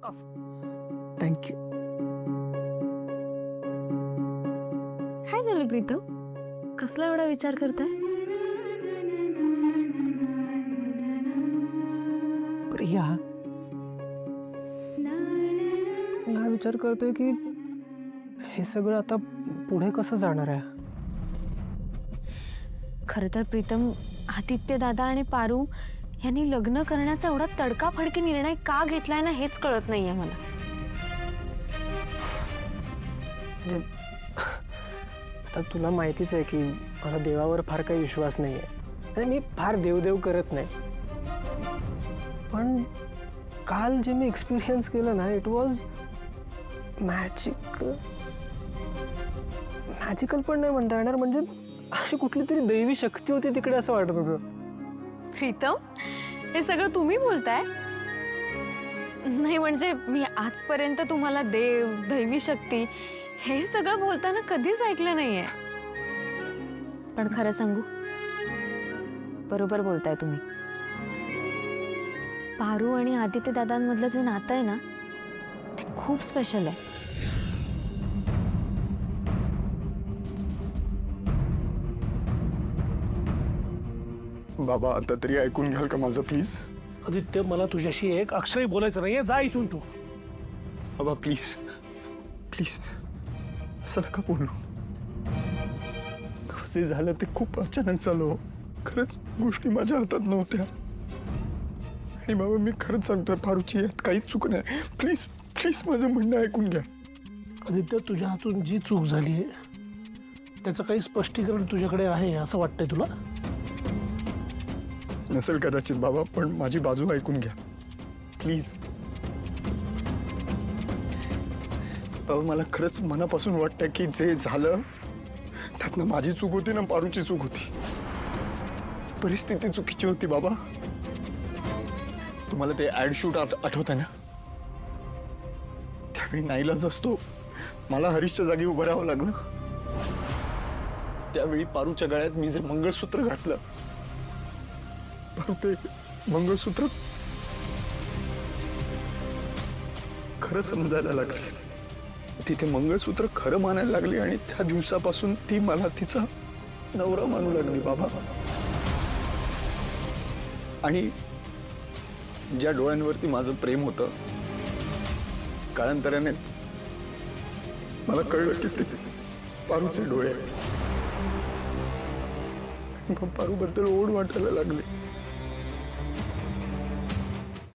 Thank you. काय झालं प्रीतम, कसला एवढा विचार करताय? प्रिया, मी हा विचार करतोय की हे सगळं आता पुढे कसं जाणार आहे. खरं तर प्रीतम, आदित्य दादा आणि पारू यांनी लग्न करण्याचा एवढा तडकाफडकी निर्णय का घेतलाय ना, हेच कळत नाहीये मला. म्हणजे आता तुला माहितीच आहे की माझा देवावर फार काही विश्वास नाही आहे आणि मी फार देवदेव करत नाही. पण काल जे मी एक्सपिरियन्स केलं ना, इट वॉज मॅजिकल पण नाही म्हणता येणार, म्हणजे अशी कुठली तरी दैवी शक्ती होती तिकडे असं वाटत होतं. प्रीतम, हे सगळं तुम्ही बोलताय? नाही म्हणजे मी आजपर्यंत तुम्हाला देव, दैवी शक्ती हे सगळं बोलताना कधीच ऐकलं नाहीये. पण खरं सांगू, बरोबर बोलताय तुम्ही. पारू आणि आदित्य दादांमधलं जे नातं आहे ना, ते खूप स्पेशल आहे. बाबा, आता तरी ऐकून घ्याल का माझं प्लीज? आदित्य, मला तुझ्याशी एक अक्षरही बोलायचं नाहीये. जा इथून तू. बाबा प्लीज प्लीज, असं नका बोलू. कसे झालं ते खूप अचानक झालं. खरंच गोष्टी माझ्या हातात नव्हत्या. आणि बाबा, मी खरंच सांगतोय, फारूची यात काहीच चूक नाही. प्लीज प्लीज माझं म्हणणं ऐकून घ्या. आदित्य, तुझ्या हातून जी चूक झाली आहे त्याचं काही स्पष्टीकरण तुझ्याकडे आहे असं वाटतंय तुला? नसेल कदाचित बाबा, पण माझी बाजू ऐकून घ्या प्लीज. बाबा, मला खरंच मनापासून वाटतं की जे झालं त्यातनं माझी चूक होती ना पारूची चूक होती. परिस्थिती चुकीची होती बाबा. तुम्हाला ते ऍड शूट आठवत आहे ना? त्यावेळी नाईलाज असतो, मला हरीशच्या जागी उभं राहावं लागलं. त्यावेळी पारूच्या गळ्यात मी जे मंगळसूत्र घातलं, ते मंगळसूत्र खरं समजायला लागले. तिथे मंगळसूत्र खरं मानायला लागली आणि त्या दिवसापासून ती मला तिचा नवरा मानू लागली बाबा. आणि ज्या डोळ्यांवरती माझं प्रेम होतं, कालांतराने मला कळलं की ते पारूचे डोळे. पारूबद्दल ओढ वाटायला लागली.